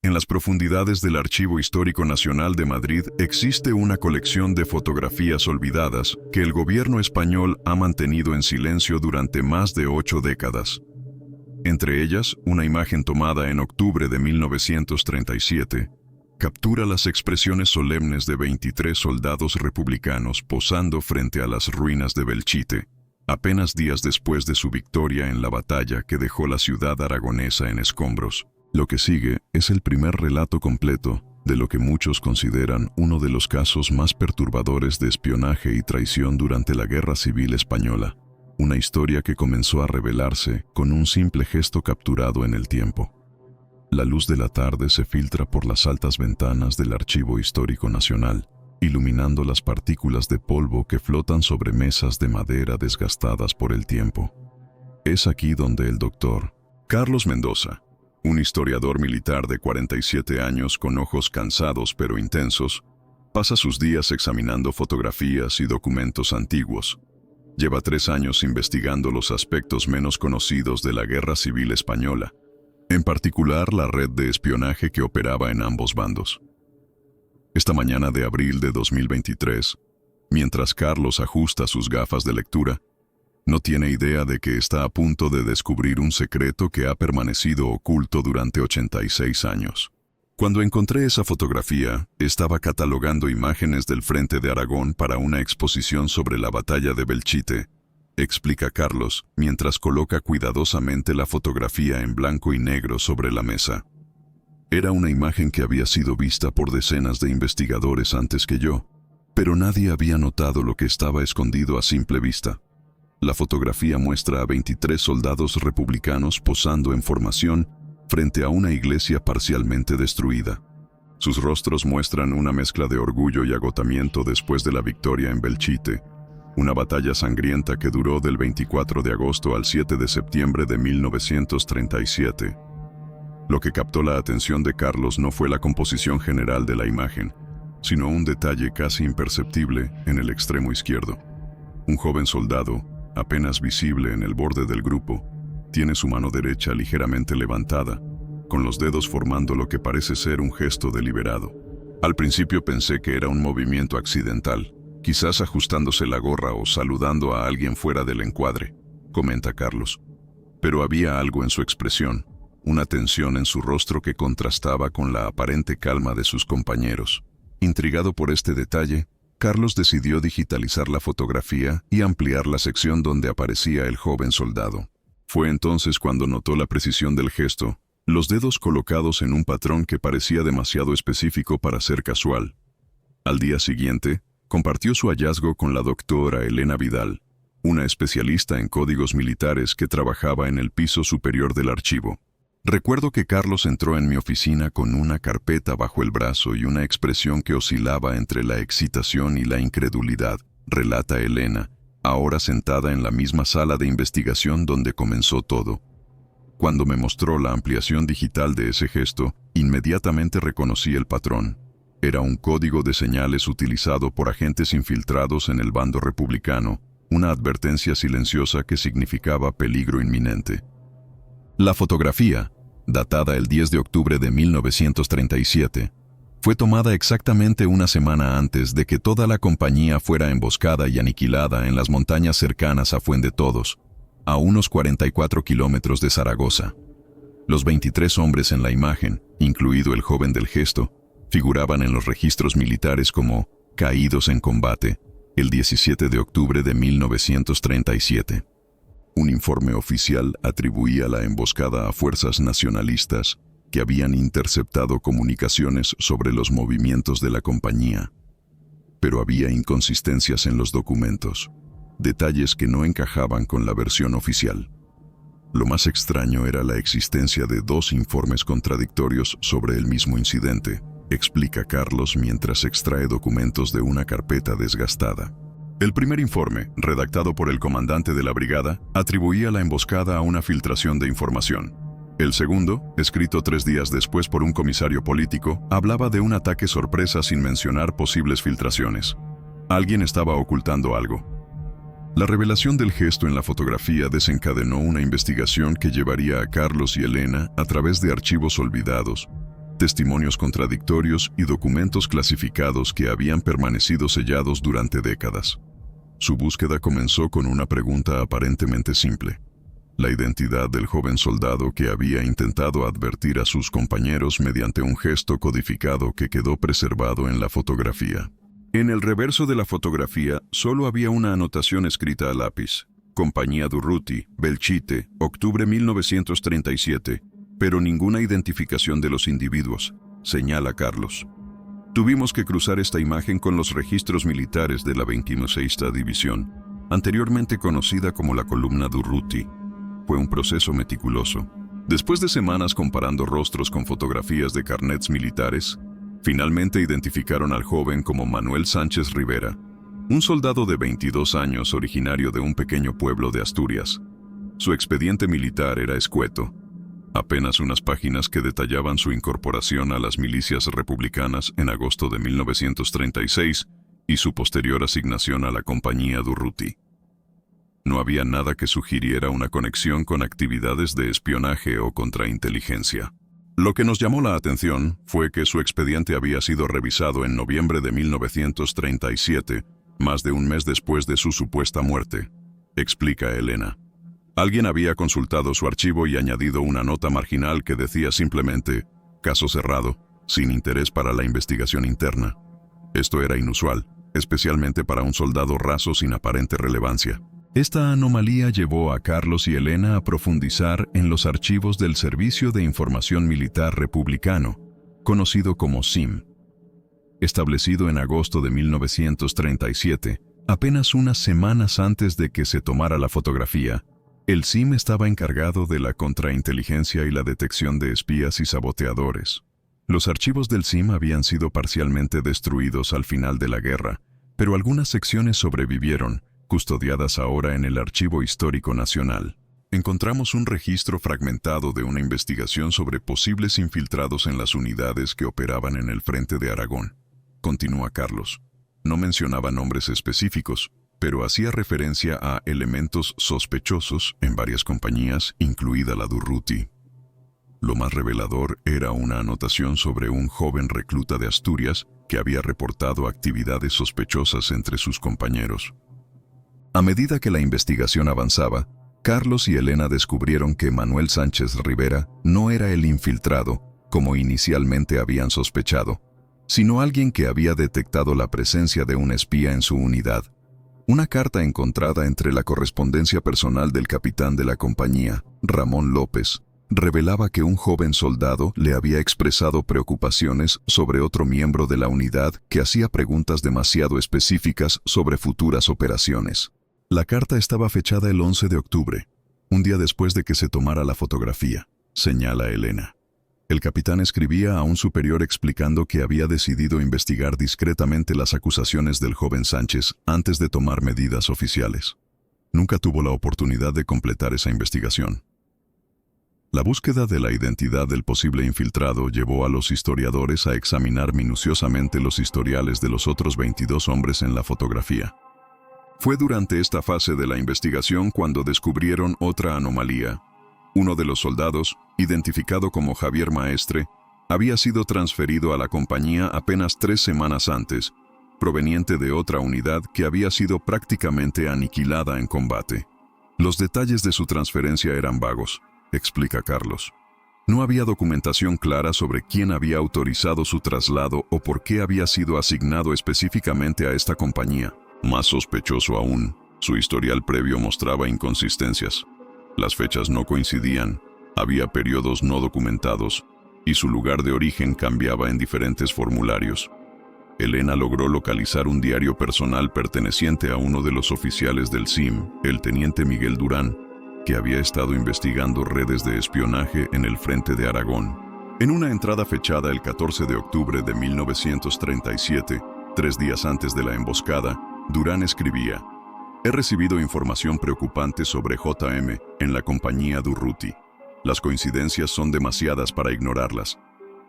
En las profundidades del Archivo Histórico Nacional de Madrid existe una colección de fotografías olvidadas que el gobierno español ha mantenido en silencio durante más de 8 décadas. Entre ellas, una imagen tomada en octubre de 1937 captura las expresiones solemnes de 23 soldados republicanos posando frente a las ruinas de Belchite, apenas días después de su victoria en la batalla que dejó la ciudad aragonesa en escombros. Lo que sigue es el primer relato completo de lo que muchos consideran uno de los casos más perturbadores de espionaje y traición durante la Guerra Civil Española, una historia que comenzó a revelarse con un simple gesto capturado en el tiempo. La luz de la tarde se filtra por las altas ventanas del Archivo Histórico Nacional, iluminando las partículas de polvo que flotan sobre mesas de madera desgastadas por el tiempo. Es aquí donde el doctor Carlos Mendoza, un historiador militar de 47 años con ojos cansados pero intensos, pasa sus días examinando fotografías y documentos antiguos. Lleva 3 años investigando los aspectos menos conocidos de la Guerra Civil Española, en particular la red de espionaje que operaba en ambos bandos. Esta mañana de abril de 2023, mientras Carlos ajusta sus gafas de lectura, no tiene idea de que está a punto de descubrir un secreto que ha permanecido oculto durante 86 años. Cuando encontré esa fotografía, estaba catalogando imágenes del Frente de Aragón para una exposición sobre la batalla de Belchite, explica Carlos, mientras coloca cuidadosamente la fotografía en blanco y negro sobre la mesa. Era una imagen que había sido vista por decenas de investigadores antes que yo, pero nadie había notado lo que estaba escondido a simple vista. La fotografía muestra a 23 soldados republicanos posando en formación frente a una iglesia parcialmente destruida. Sus rostros muestran una mezcla de orgullo y agotamiento después de la victoria en Belchite, una batalla sangrienta que duró del 24 de agosto al 7 de septiembre de 1937. Lo que captó la atención de Carlos no fue la composición general de la imagen, sino un detalle casi imperceptible en el extremo izquierdo. Un joven soldado, apenas visible en el borde del grupo, tiene su mano derecha ligeramente levantada, con los dedos formando lo que parece ser un gesto deliberado. Al principio pensé que era un movimiento accidental, quizás ajustándose la gorra o saludando a alguien fuera del encuadre, comenta Carlos. Pero había algo en su expresión, una tensión en su rostro que contrastaba con la aparente calma de sus compañeros. Intrigado por este detalle, Carlos decidió digitalizar la fotografía y ampliar la sección donde aparecía el joven soldado. Fue entonces cuando notó la precisión del gesto, los dedos colocados en un patrón que parecía demasiado específico para ser casual. Al día siguiente, compartió su hallazgo con la doctora Elena Vidal, una especialista en códigos militares que trabajaba en el piso superior del archivo. Recuerdo que Carlos entró en mi oficina con una carpeta bajo el brazo y una expresión que oscilaba entre la excitación y la incredulidad, relata Elena, ahora sentada en la misma sala de investigación donde comenzó todo. Cuando me mostró la ampliación digital de ese gesto, inmediatamente reconocí el patrón. Era un código de señales utilizado por agentes infiltrados en el bando republicano, una advertencia silenciosa que significaba peligro inminente. La fotografía, datada el 10 de octubre de 1937, fue tomada exactamente una semana antes de que toda la compañía fuera emboscada y aniquilada en las montañas cercanas a Fuendetodos, a unos 44 kilómetros de Zaragoza. Los 23 hombres en la imagen, incluido el joven del gesto, figuraban en los registros militares como caídos en combate el 17 de octubre de 1937. Un informe oficial atribuía la emboscada a fuerzas nacionalistas que habían interceptado comunicaciones sobre los movimientos de la compañía. Pero había inconsistencias en los documentos, detalles que no encajaban con la versión oficial. Lo más extraño era la existencia de 2 informes contradictorios sobre el mismo incidente, explica Carlos mientras extrae documentos de una carpeta desgastada. El primer informe, redactado por el comandante de la brigada, atribuía la emboscada a una filtración de información. El segundo, escrito 3 días después por un comisario político, hablaba de un ataque sorpresa sin mencionar posibles filtraciones. Alguien estaba ocultando algo. La revelación del gesto en la fotografía desencadenó una investigación que llevaría a Carlos y Elena a través de archivos olvidados, testimonios contradictorios y documentos clasificados que habían permanecido sellados durante décadas. Su búsqueda comenzó con una pregunta aparentemente simple: la identidad del joven soldado que había intentado advertir a sus compañeros mediante un gesto codificado que quedó preservado en la fotografía. En el reverso de la fotografía solo había una anotación escrita a lápiz: Compañía Durruti, Belchite, octubre 1937, pero ninguna identificación de los individuos, señala Carlos. Tuvimos que cruzar esta imagen con los registros militares de la 26ª División, anteriormente conocida como la Columna Durruti. Fue un proceso meticuloso. Después de semanas comparando rostros con fotografías de carnets militares, finalmente identificaron al joven como Manuel Sánchez Rivera, un soldado de 22 años originario de un pequeño pueblo de Asturias. Su expediente militar era escueto: apenas unas páginas que detallaban su incorporación a las milicias republicanas en agosto de 1936 y su posterior asignación a la Compañía Durruti. No había nada que sugiriera una conexión con actividades de espionaje o contrainteligencia. Lo que nos llamó la atención fue que su expediente había sido revisado en noviembre de 1937, más de un mes después de su supuesta muerte, explica Elena. Alguien había consultado su archivo y añadido una nota marginal que decía simplemente: caso cerrado, sin interés para la investigación interna. Esto era inusual, especialmente para un soldado raso sin aparente relevancia. Esta anomalía llevó a Carlos y Elena a profundizar en los archivos del Servicio de Información Militar Republicano, conocido como SIM. Establecido en agosto de 1937, apenas unas semanas antes de que se tomara la fotografía, el SIM estaba encargado de la contrainteligencia y la detección de espías y saboteadores. Los archivos del SIM habían sido parcialmente destruidos al final de la guerra, pero algunas secciones sobrevivieron, custodiadas ahora en el Archivo Histórico Nacional. Encontramos un registro fragmentado de una investigación sobre posibles infiltrados en las unidades que operaban en el frente de Aragón. Continúa Carlos. No mencionaba nombres específicos, pero hacía referencia a elementos sospechosos en varias compañías, incluida la Durruti. Lo más revelador era una anotación sobre un joven recluta de Asturias que había reportado actividades sospechosas entre sus compañeros. A medida que la investigación avanzaba, Carlos y Elena descubrieron que Manuel Sánchez Rivera no era el infiltrado, como inicialmente habían sospechado, sino alguien que había detectado la presencia de un espía en su unidad. Una carta encontrada entre la correspondencia personal del capitán de la compañía, Ramón López, revelaba que un joven soldado le había expresado preocupaciones sobre otro miembro de la unidad que hacía preguntas demasiado específicas sobre futuras operaciones. La carta estaba fechada el 11 de octubre, un día después de que se tomara la fotografía, señala Elena. El capitán escribía a un superior explicando que había decidido investigar discretamente las acusaciones del joven Sánchez antes de tomar medidas oficiales. Nunca tuvo la oportunidad de completar esa investigación. La búsqueda de la identidad del posible infiltrado llevó a los historiadores a examinar minuciosamente los historiales de los otros 22 hombres en la fotografía. Fue durante esta fase de la investigación cuando descubrieron otra anomalía. Uno de los soldados, identificado como Javier Maestre, había sido transferido a la compañía apenas 3 semanas antes, proveniente de otra unidad que había sido prácticamente aniquilada en combate. Los detalles de su transferencia eran vagos, explica Carlos. No había documentación clara sobre quién había autorizado su traslado o por qué había sido asignado específicamente a esta compañía. Más sospechoso aún, su historial previo mostraba inconsistencias. Las fechas no coincidían, había periodos no documentados, y su lugar de origen cambiaba en diferentes formularios. Elena logró localizar un diario personal perteneciente a uno de los oficiales del SIM, el teniente Miguel Durán, que había estado investigando redes de espionaje en el frente de Aragón. En una entrada fechada el 14 de octubre de 1937, 3 días antes de la emboscada, Durán escribía: «He recibido información preocupante sobre JM en la compañía Durruti. Las coincidencias son demasiadas para ignorarlas.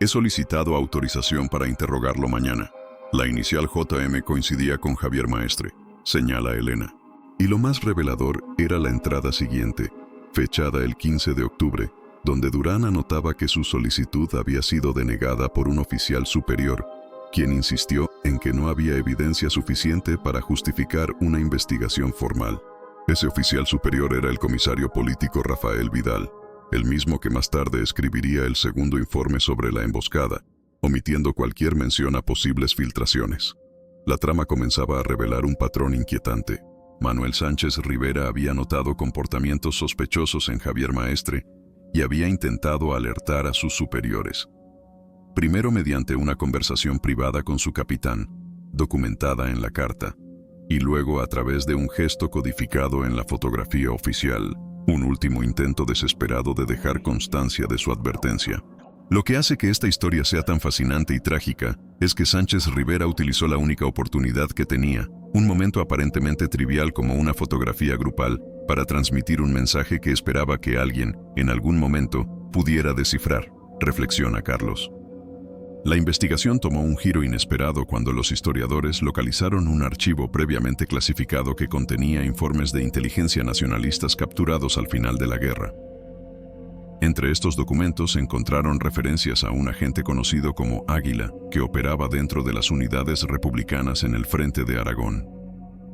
He solicitado autorización para interrogarlo mañana». La inicial JM coincidía con Javier Maestre, señala Elena. Y lo más revelador era la entrada siguiente, fechada el 15 de octubre, donde Durán anotaba que su solicitud había sido denegada por un oficial superior, quien insistió en que no había evidencia suficiente para justificar una investigación formal. Ese oficial superior era el comisario político Rafael Vidal, el mismo que más tarde escribiría el segundo informe sobre la emboscada, omitiendo cualquier mención a posibles filtraciones. La trama comenzaba a revelar un patrón inquietante. Manuel Sánchez Rivera había notado comportamientos sospechosos en Javier Maestre y había intentado alertar a sus superiores. Primero mediante una conversación privada con su capitán, documentada en la carta, y luego a través de un gesto codificado en la fotografía oficial, un último intento desesperado de dejar constancia de su advertencia. Lo que hace que esta historia sea tan fascinante y trágica es que Sánchez Rivera utilizó la única oportunidad que tenía, un momento aparentemente trivial como una fotografía grupal, para transmitir un mensaje que esperaba que alguien, en algún momento, pudiera descifrar, reflexiona Carlos. La investigación tomó un giro inesperado cuando los historiadores localizaron un archivo previamente clasificado que contenía informes de inteligencia nacionalistas capturados al final de la guerra. Entre estos documentos se encontraron referencias a un agente conocido como Águila, que operaba dentro de las unidades republicanas en el frente de Aragón.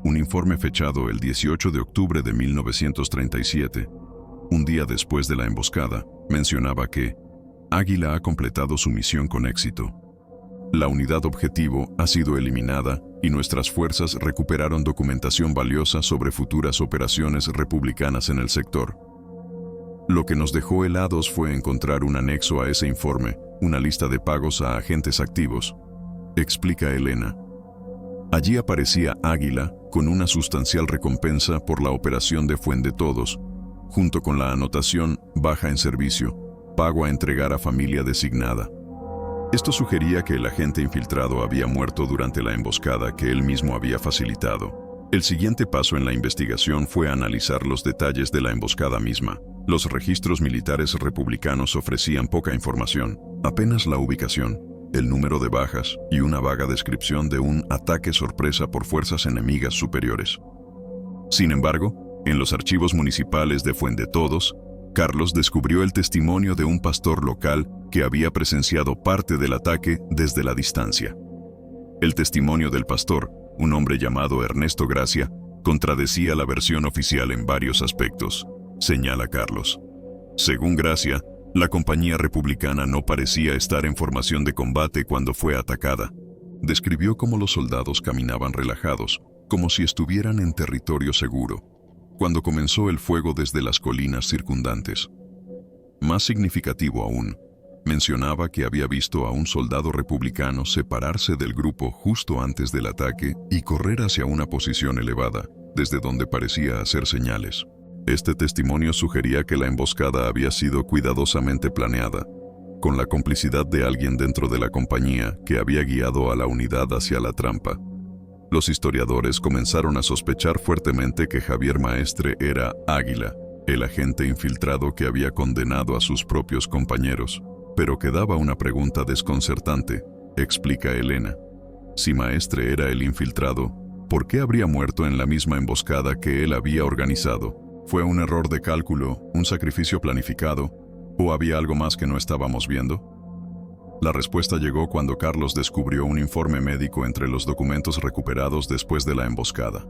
Un informe fechado el 18 de octubre de 1937, un día después de la emboscada, mencionaba que Águila ha completado su misión con éxito. La unidad objetivo ha sido eliminada y nuestras fuerzas recuperaron documentación valiosa sobre futuras operaciones republicanas en el sector. Lo que nos dejó helados fue encontrar un anexo a ese informe, una lista de pagos a agentes activos, explica Elena. Allí aparecía Águila con una sustancial recompensa por la operación de Fuendetodos, junto con la anotación baja en servicio, pago a entregar a familia designada. Esto sugería que el agente infiltrado había muerto durante la emboscada que él mismo había facilitado. El siguiente paso en la investigación fue analizar los detalles de la emboscada misma. Los registros militares republicanos ofrecían poca información, apenas la ubicación, el número de bajas y una vaga descripción de un ataque sorpresa por fuerzas enemigas superiores. Sin embargo, en los archivos municipales de Fuendetodos, Carlos descubrió el testimonio de un pastor local que había presenciado parte del ataque desde la distancia. El testimonio del pastor, un hombre llamado Ernesto Gracia, contradecía la versión oficial en varios aspectos, señala Carlos. Según Gracia, la compañía republicana no parecía estar en formación de combate cuando fue atacada. Describió cómo los soldados caminaban relajados, como si estuvieran en territorio seguro, cuando comenzó el fuego desde las colinas circundantes. Más significativo aún, mencionaba que había visto a un soldado republicano separarse del grupo justo antes del ataque y correr hacia una posición elevada, desde donde parecía hacer señales. Este testimonio sugería que la emboscada había sido cuidadosamente planeada, con la complicidad de alguien dentro de la compañía que había guiado a la unidad hacia la trampa. Los historiadores comenzaron a sospechar fuertemente que Javier Maestre era Águila, el agente infiltrado que había condenado a sus propios compañeros. Pero quedaba una pregunta desconcertante, explica Elena. Si Maestre era el infiltrado, ¿por qué habría muerto en la misma emboscada que él había organizado? ¿Fue un error de cálculo, un sacrificio planificado, o había algo más que no estábamos viendo? La respuesta llegó cuando Carlos descubrió un informe médico entre los documentos recuperados después de la emboscada.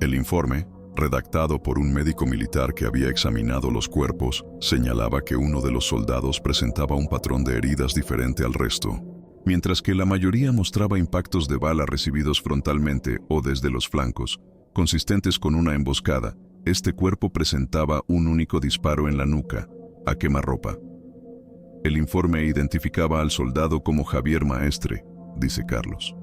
El informe, redactado por un médico militar que había examinado los cuerpos, señalaba que uno de los soldados presentaba un patrón de heridas diferente al resto, mientras que la mayoría mostraba impactos de bala recibidos frontalmente o desde los flancos, consistentes con una emboscada. Este cuerpo presentaba un único disparo en la nuca, a quemarropa. El informe identificaba al soldado como Javier Maestre, dice Carlos.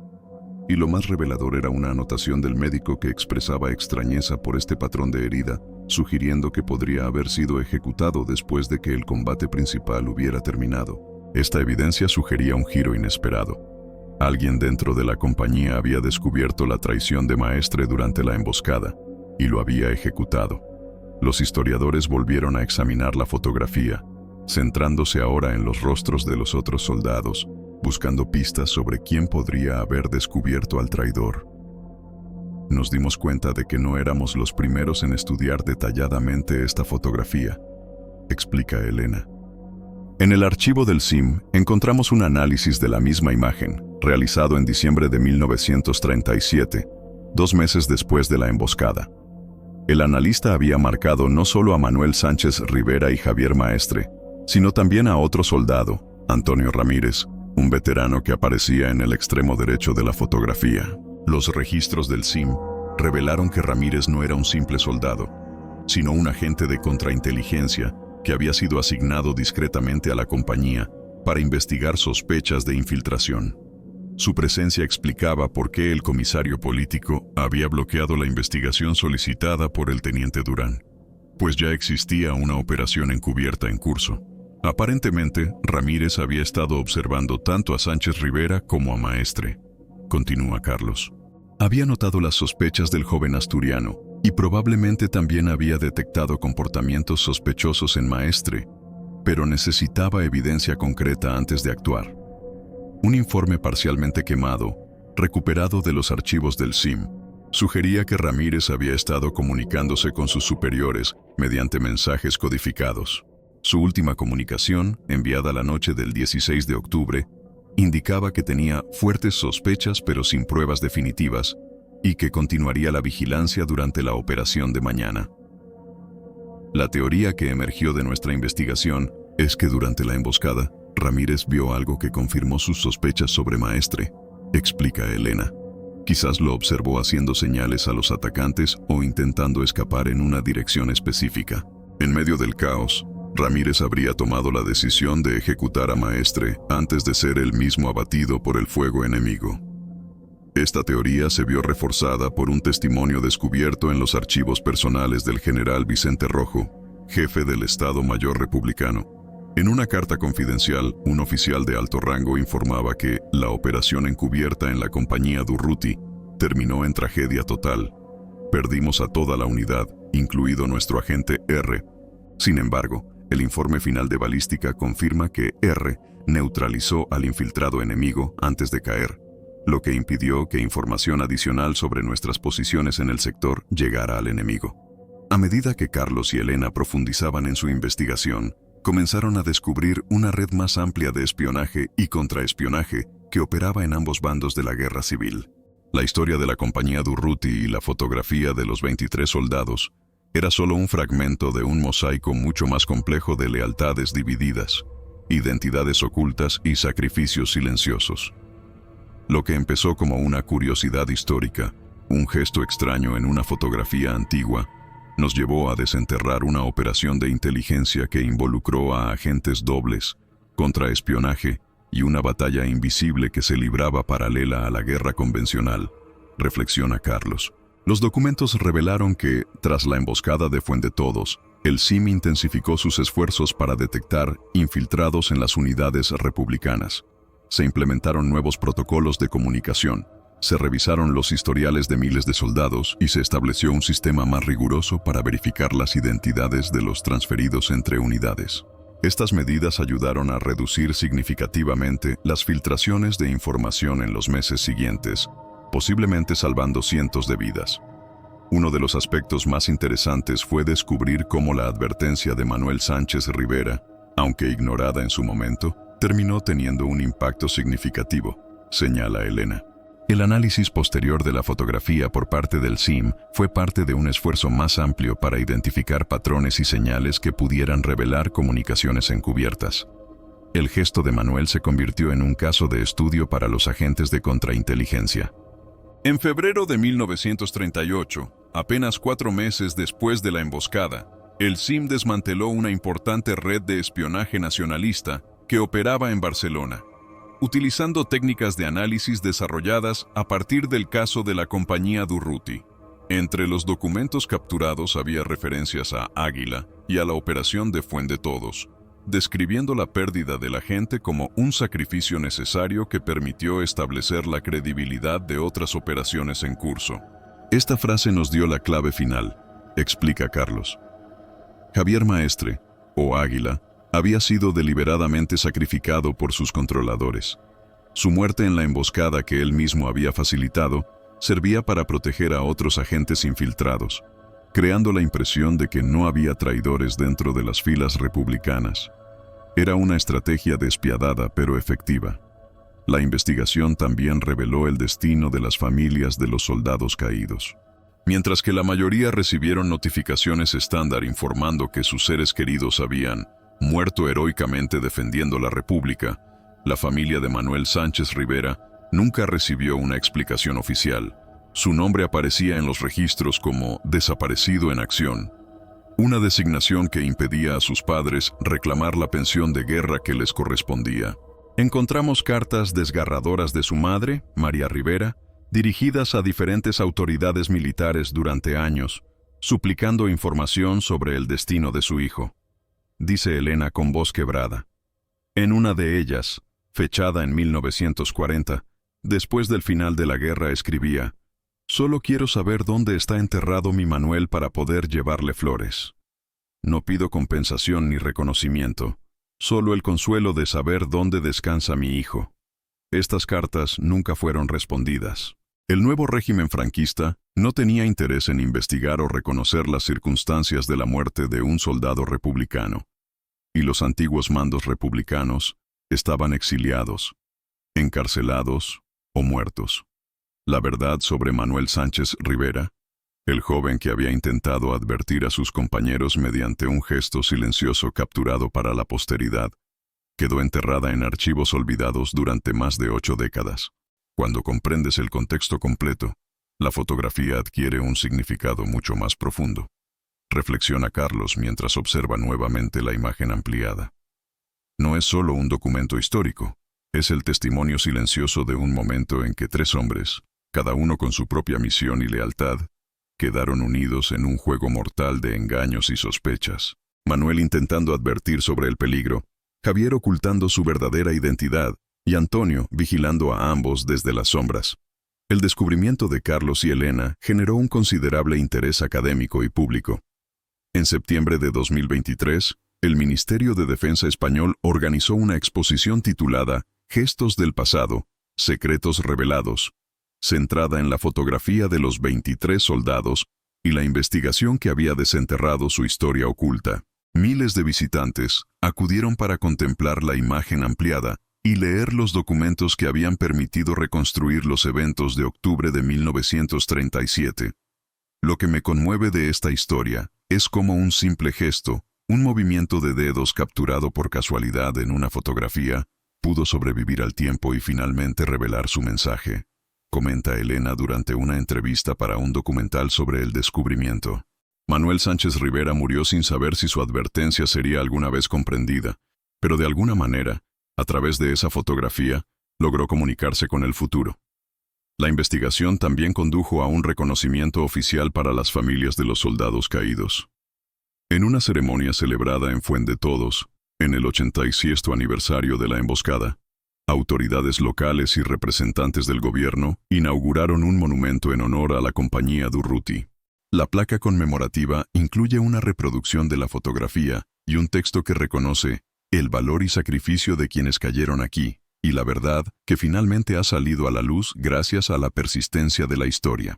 Y lo más revelador era una anotación del médico que expresaba extrañeza por este patrón de herida, sugiriendo que podría haber sido ejecutado después de que el combate principal hubiera terminado. Esta evidencia sugería un giro inesperado. Alguien dentro de la compañía había descubierto la traición de Maestre durante la emboscada y lo había ejecutado. Los historiadores volvieron a examinar la fotografía, centrándose ahora en los rostros de los otros soldados, buscando pistas sobre quién podría haber descubierto al traidor. Nos dimos cuenta de que no éramos los primeros en estudiar detalladamente esta fotografía, explica Elena. En el archivo del CIM encontramos un análisis de la misma imagen, realizado en diciembre de 1937, 2 meses después de la emboscada. El analista había marcado no solo a Manuel Sánchez Rivera y Javier Maestre, sino también a otro soldado, Antonio Ramírez, un veterano que aparecía en el extremo derecho de la fotografía. Los registros del CIM revelaron que Ramírez no era un simple soldado, sino un agente de contrainteligencia que había sido asignado discretamente a la compañía para investigar sospechas de infiltración. Su presencia explicaba por qué el comisario político había bloqueado la investigación solicitada por el teniente Durán, pues ya existía una operación encubierta en curso. Aparentemente, Ramírez había estado observando tanto a Sánchez Rivera como a Maestre, continúa Carlos. Había notado las sospechas del joven asturiano y probablemente también había detectado comportamientos sospechosos en Maestre, pero necesitaba evidencia concreta antes de actuar. Un informe parcialmente quemado, recuperado de los archivos del CIM, sugería que Ramírez había estado comunicándose con sus superiores mediante mensajes codificados. Su última comunicación, enviada la noche del 16 de octubre, indicaba que tenía fuertes sospechas pero sin pruebas definitivas y que continuaría la vigilancia durante la operación de mañana. La teoría que emergió de nuestra investigación es que durante la emboscada, Ramírez vio algo que confirmó sus sospechas sobre Maestre, explica Elena. Quizás lo observó haciendo señales a los atacantes o intentando escapar en una dirección específica. En medio del caos, Ramírez habría tomado la decisión de ejecutar a Maestre antes de ser él mismo abatido por el fuego enemigo. Esta teoría se vio reforzada por un testimonio descubierto en los archivos personales del general Vicente Rojo, jefe del Estado Mayor republicano. En una carta confidencial, un oficial de alto rango informaba que la operación encubierta en la compañía Durruti terminó en tragedia total. Perdimos a toda la unidad, incluido nuestro agente R. Sin embargo, el informe final de balística confirma que R neutralizó al infiltrado enemigo antes de caer, lo que impidió que información adicional sobre nuestras posiciones en el sector llegara al enemigo. A medida que Carlos y Elena profundizaban en su investigación, comenzaron a descubrir una red más amplia de espionaje y contraespionaje que operaba en ambos bandos de la guerra civil. La historia de la compañía Durruti y la fotografía de los 23 soldados era solo un fragmento de un mosaico mucho más complejo de lealtades divididas, identidades ocultas y sacrificios silenciosos. Lo que empezó como una curiosidad histórica, un gesto extraño en una fotografía antigua, nos llevó a desenterrar una operación de inteligencia que involucró a agentes dobles, contraespionaje y una batalla invisible que se libraba paralela a la guerra convencional, reflexiona Carlos. Los documentos revelaron que, tras la emboscada de Fuendetodos, el CIM intensificó sus esfuerzos para detectar infiltrados en las unidades republicanas. Se implementaron nuevos protocolos de comunicación, se revisaron los historiales de miles de soldados y se estableció un sistema más riguroso para verificar las identidades de los transferidos entre unidades. Estas medidas ayudaron a reducir significativamente las filtraciones de información en los meses siguientes, posiblemente salvando cientos de vidas. Uno de los aspectos más interesantes fue descubrir cómo la advertencia de Manuel Sánchez Rivera, aunque ignorada en su momento, terminó teniendo un impacto significativo, señala Elena. El análisis posterior de la fotografía por parte del CIM fue parte de un esfuerzo más amplio para identificar patrones y señales que pudieran revelar comunicaciones encubiertas. El gesto de Manuel se convirtió en un caso de estudio para los agentes de contrainteligencia. En febrero de 1938, apenas 4 meses después de la emboscada, el CIM desmanteló una importante red de espionaje nacionalista que operaba en Barcelona, utilizando técnicas de análisis desarrolladas a partir del caso de la compañía Durruti. Entre los documentos capturados había referencias a Águila y a la operación de Fuendetodos, describiendo la pérdida de la gente como un sacrificio necesario que permitió establecer la credibilidad de otras operaciones en curso. Esta frase nos dio la clave final, explica Carlos. Javier Maestre, o Águila, había sido deliberadamente sacrificado por sus controladores. Su muerte en la emboscada que él mismo había facilitado servía para proteger a otros agentes infiltrados. creando la impresión de que no había traidores dentro de las filas republicanas. Era una estrategia despiadada pero efectiva. La investigación también reveló el destino de las familias de los soldados caídos. Mientras que la mayoría recibieron notificaciones estándar informando que sus seres queridos habían muerto heroicamente defendiendo la República, la familia de Manuel Sánchez Rivera nunca recibió una explicación oficial. Su nombre aparecía en los registros como desaparecido en acción, una designación que impedía a sus padres reclamar la pensión de guerra que les correspondía. Encontramos cartas desgarradoras de su madre, María Rivera, dirigidas a diferentes autoridades militares durante años, suplicando información sobre el destino de su hijo. Dice Elena con voz quebrada. En una de ellas, fechada en 1940, después del final de la guerra, escribía: «Solo quiero saber dónde está enterrado mi Manuel para poder llevarle flores. No pido compensación ni reconocimiento, solo el consuelo de saber dónde descansa mi hijo». Estas cartas nunca fueron respondidas. El nuevo régimen franquista no tenía interés en investigar o reconocer las circunstancias de la muerte de un soldado republicano, y los antiguos mandos republicanos estaban exiliados, encarcelados o muertos. La verdad sobre Manuel Sánchez Rivera, el joven que había intentado advertir a sus compañeros mediante un gesto silencioso capturado para la posteridad, quedó enterrada en archivos olvidados durante más de 8 décadas. Cuando comprendes el contexto completo, la fotografía adquiere un significado mucho más profundo. Reflexiona Carlos mientras observa nuevamente la imagen ampliada. No es solo un documento histórico, es el testimonio silencioso de un momento en que 3 hombres, cada uno con su propia misión y lealtad, quedaron unidos en un juego mortal de engaños y sospechas. Manuel intentando advertir sobre el peligro, Javier ocultando su verdadera identidad, y Antonio vigilando a ambos desde las sombras. El descubrimiento de Carlos y Elena generó un considerable interés académico y público. En septiembre de 2023, el Ministerio de Defensa español organizó una exposición titulada Gestos del pasado, secretos revelados, centrada en la fotografía de los 23 soldados y la investigación que había desenterrado su historia oculta. Miles de visitantes acudieron para contemplar la imagen ampliada y leer los documentos que habían permitido reconstruir los eventos de octubre de 1937. Lo que me conmueve de esta historia es cómo un simple gesto, un movimiento de dedos capturado por casualidad en una fotografía, pudo sobrevivir al tiempo y finalmente revelar su mensaje, comenta Elena durante una entrevista para un documental sobre el descubrimiento. Manuel Sánchez Rivera murió sin saber si su advertencia sería alguna vez comprendida, pero de alguna manera, a través de esa fotografía, logró comunicarse con el futuro. La investigación también condujo a un reconocimiento oficial para las familias de los soldados caídos. En una ceremonia celebrada en Fuendetodos, en el 86º aniversario de la emboscada, autoridades locales y representantes del gobierno inauguraron un monumento en honor a la compañía Durruti. La placa conmemorativa incluye una reproducción de la fotografía y un texto que reconoce el valor y sacrificio de quienes cayeron aquí, y la verdad que finalmente ha salido a la luz gracias a la persistencia de la historia.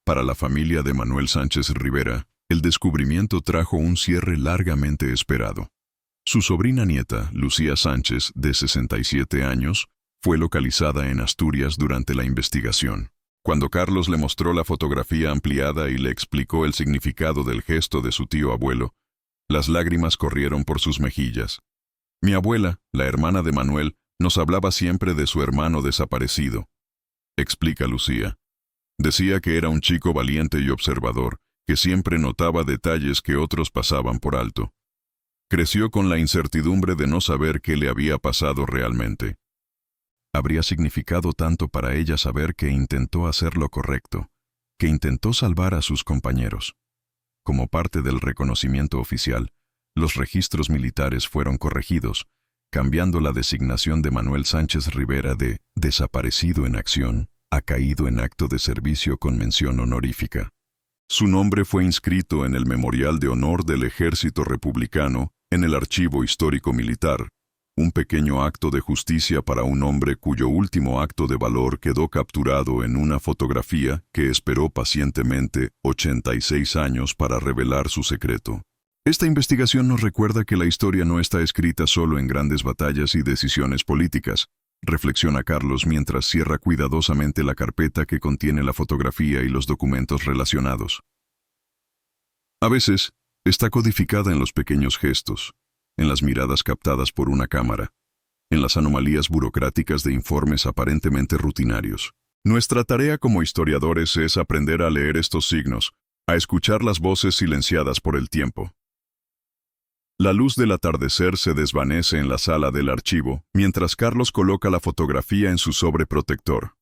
Para la familia de Manuel Sánchez Rivera, el descubrimiento trajo un cierre largamente esperado. Su sobrina nieta, Lucía Sánchez, de 67 años, fue localizada en Asturias durante la investigación. Cuando Carlos le mostró la fotografía ampliada y le explicó el significado del gesto de su tío abuelo, las lágrimas corrieron por sus mejillas. Mi abuela, la hermana de Manuel, nos hablaba siempre de su hermano desaparecido, explica Lucía. Decía que era un chico valiente y observador, que siempre notaba detalles que otros pasaban por alto. Creció con la incertidumbre de no saber qué le había pasado realmente. Habría significado tanto para ella saber que intentó hacer lo correcto, que intentó salvar a sus compañeros. Como parte del reconocimiento oficial, los registros militares fueron corregidos, cambiando la designación de Manuel Sánchez Rivera de desaparecido en acción a caído en acto de servicio con mención honorífica. Su nombre fue inscrito en el Memorial de Honor del Ejército Republicano en el Archivo Histórico Militar, Un pequeño acto de justicia para un hombre cuyo último acto de valor quedó capturado en una fotografía que esperó pacientemente 86 años para revelar su secreto. Esta investigación nos recuerda que la historia no está escrita solo en grandes batallas y decisiones políticas, reflexiona Carlos mientras cierra cuidadosamente la carpeta que contiene la fotografía y los documentos relacionados. A veces, está codificada en los pequeños gestos, en las miradas captadas por una cámara, en las anomalías burocráticas de informes aparentemente rutinarios. Nuestra tarea como historiadores es aprender a leer estos signos, a escuchar las voces silenciadas por el tiempo. La luz del atardecer se desvanece en la sala del archivo, mientras Carlos coloca la fotografía en su sobreprotector.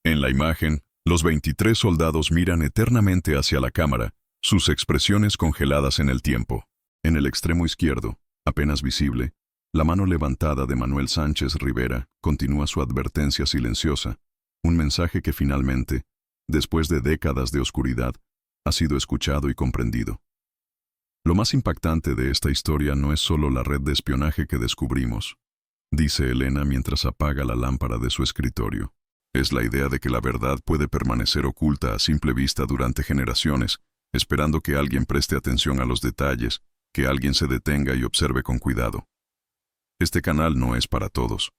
En la imagen, los 23 soldados miran eternamente hacia la cámara, sus expresiones congeladas en el tiempo. En el extremo izquierdo, apenas visible, la mano levantada de Manuel Sánchez Rivera continúa su advertencia silenciosa, un mensaje que finalmente, después de décadas de oscuridad, ha sido escuchado y comprendido. Lo más impactante de esta historia no es solo la red de espionaje que descubrimos, dice Elena mientras apaga la lámpara de su escritorio. Es la idea de que la verdad puede permanecer oculta a simple vista durante generaciones, esperando que alguien preste atención a los detalles, que alguien se detenga y observe con cuidado. Este canal no es para todos.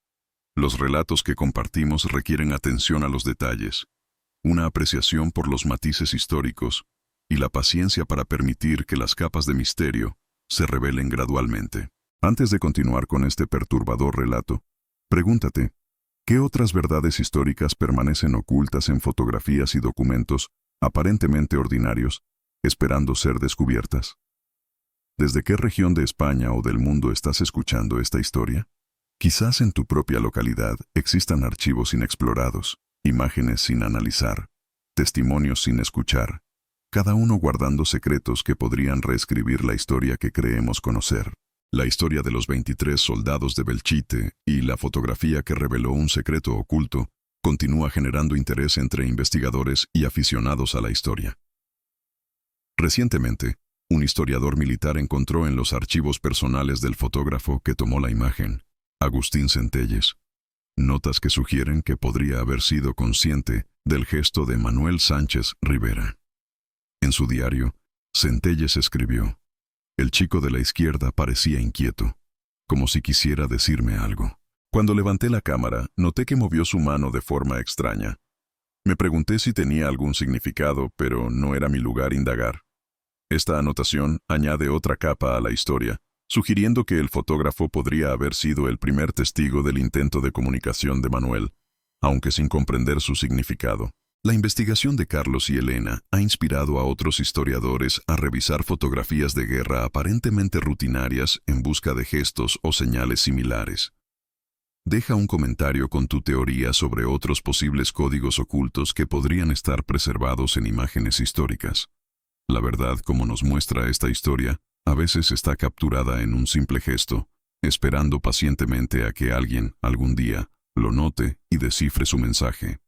Los relatos que compartimos requieren atención a los detalles, una apreciación por los matices históricos y la paciencia para permitir que las capas de misterio se revelen gradualmente. Antes de continuar con este perturbador relato, pregúntate, ¿qué otras verdades históricas permanecen ocultas en fotografías y documentos aparentemente ordinarios, esperando ser descubiertas? ¿Desde qué región de España o del mundo estás escuchando esta historia? Quizás en tu propia localidad existan archivos inexplorados, imágenes sin analizar, testimonios sin escuchar, cada uno guardando secretos que podrían reescribir la historia que creemos conocer. La historia de los 23 soldados de Belchite y la fotografía que reveló un secreto oculto continúa generando interés entre investigadores y aficionados a la historia. Recientemente, un historiador militar encontró en los archivos personales del fotógrafo que tomó la imagen, Agustín Centelles, notas que sugieren que podría haber sido consciente del gesto de Manuel Sánchez Rivera. En su diario, Centelles escribió: «El chico de la izquierda parecía inquieto, como si quisiera decirme algo. Cuando levanté la cámara, noté que movió su mano de forma extraña. Me pregunté si tenía algún significado, pero no era mi lugar indagar». Esta anotación añade otra capa a la historia, sugiriendo que el fotógrafo podría haber sido el primer testigo del intento de comunicación de Manuel, aunque sin comprender su significado. La investigación de Carlos y Elena ha inspirado a otros historiadores a revisar fotografías de guerra aparentemente rutinarias en busca de gestos o señales similares. Deja un comentario con tu teoría sobre otros posibles códigos ocultos que podrían estar preservados en imágenes históricas. La verdad, como nos muestra esta historia, a veces está capturada en un simple gesto, esperando pacientemente a que alguien, algún día, lo note y descifre su mensaje.